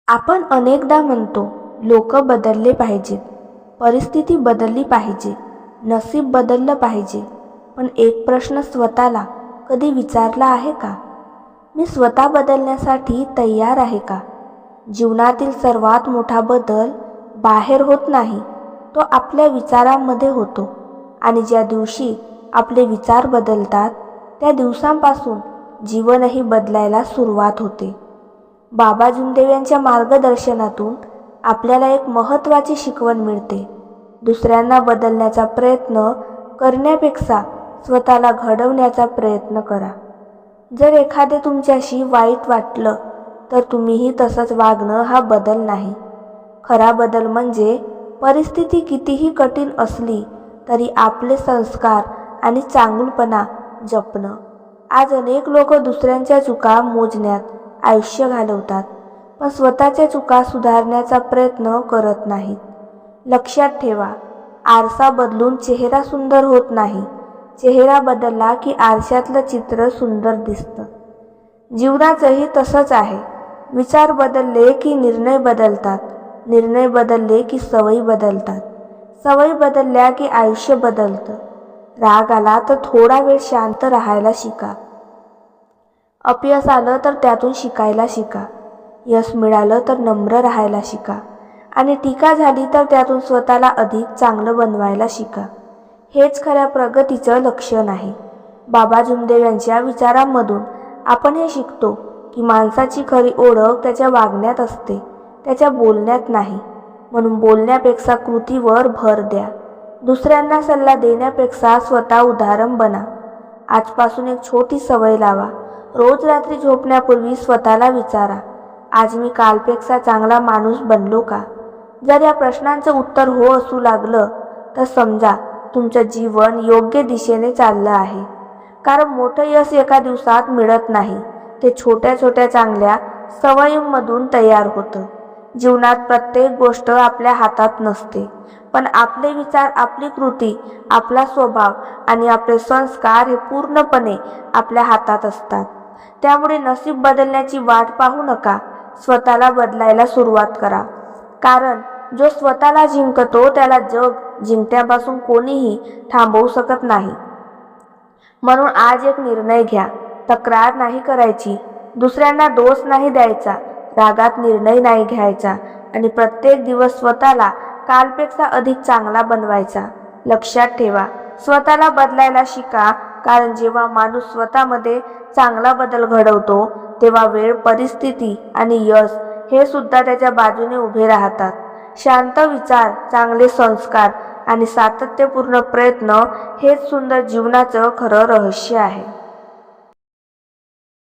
आपण अनेकदा म्हणतो, लोक बदलले पाहिजेत, परिस्थिती बदलली पाहिजे, नसीब बदललं पाहिजे. पण एक प्रश्न स्वतःला कधी विचारला आहे का? मी स्वतः बदलण्यासाठी तयार आहे का? जीवनातील सर्वात मोठा बदल बाहेर होत नाही, तो आपल्या विचारांमध्ये होतो. आणि ज्या दिवशी आपले विचार बदलतात, त्या दिवसांपासून जीवनही बदलायला सुरुवात होते. बाबा जुमदेव यांच्या मार्गदर्शनातून आपल्याला एक महत्त्वाची शिकवण मिळते. दुसऱ्यांना बदलण्याचा प्रयत्न करण्यापेक्षा स्वतःला घडवण्याचा प्रयत्न करा. जर एखादे तुमच्याशी वाईट वाटलं, तर तुम्हीही तसंच वागणं हा बदल नाही. खरा बदल म्हणजे परिस्थिती कितीही कठीण असली तरी आपले संस्कार आणि चांगुलपणा जपणं. आज अनेक लोक दुसऱ्यांच्या चुका मोजण्यात आयुष्य घालवतात, पण स्वतःच्या चुका सुधारण्याचा प्रयत्न करत नाहीत. लक्षात ठेवा, आरसा बदलून चेहरा सुंदर होत नाही. चेहरा बदलला की आरशातलं चित्र सुंदर दिसतं. जीवनाचंही तसंच आहे. विचार बदलले की निर्णय बदलतात. निर्णय बदलले की सवयी बदलतात. सवयी बदलल्या की आयुष्य बदलतं. राग आला तर थोडा वेळ शांत राहायला शिका. अपयश आलं तर त्यातून शिकायला शिका. यश मिळालं तर नम्र राहायला शिका. आणि टीका झाली तर त्यातून स्वतःला अधिक चांगलं बनवायला शिका. हेच खऱ्या प्रगतीचं लक्षण आहे. बाबा जुमदेव यांच्या विचारांमधून आपण हे शिकतो की माणसाची खरी ओळख त्याच्या वागण्यात असते, त्याच्या बोलण्यात नाही. म्हणून बोलण्यापेक्षा कृतीवर भर द्या. दुसऱ्यांना सल्ला देण्यापेक्षा स्वतः उदाहरण बना. आजपासून एक छोटी सवय लावा. रोज रात्री झोपण्यापूर्वी स्वतःला विचारा, आज मी कालपेक्षा चांगला माणूस बनलो का? जर या प्रश्नांचं उत्तर हो असू लागलं, तर समजा तुमचं जीवन योग्य दिशेने चाललं आहे. कारण मोठं यश एका दिवसात मिळत नाही, ते छोट्या छोट्या चांगल्या सवयींमधून तयार होतं. जीवनात प्रत्येक गोष्ट आपल्या हातात नसते, पण आपले विचार, आपली कृती, आपला स्वभाव आणि आपले संस्कार हे पूर्णपणे आपल्या हातात असतात. त्यामुळे नशीब बदलण्याची वाट पाहू नका, स्वतःला बदलायला सुरुवात करा. कारण जो स्वतःला जिंकतो त्याला जग जिंकण्यापासून कोणीही थांबवू शकत नाही. म्हणून आज एक निर्णय घ्या. तक्रार नाही करायची, दुसऱ्यांना दोष नाही द्यायचा, रागात निर्णय नाही घ्यायचा आणि प्रत्येक दिवस स्वतःला कालपेक्षा अधिक चांगला बनवायचा. लक्षात ठेवा, स्वतःला बदलायला शिका. कारण जेव्हा माणूस स्वतःमध्ये चांगला बदल घडवतो, तेव्हा वेळ, परिस्थिती आणि यश हे सुद्धा त्याच्या बाजूने उभे राहतात. शांत विचार, चांगले संस्कार आणि सातत्यपूर्ण प्रयत्न हेच सुंदर जीवनाचं खरं रहस्य आहे.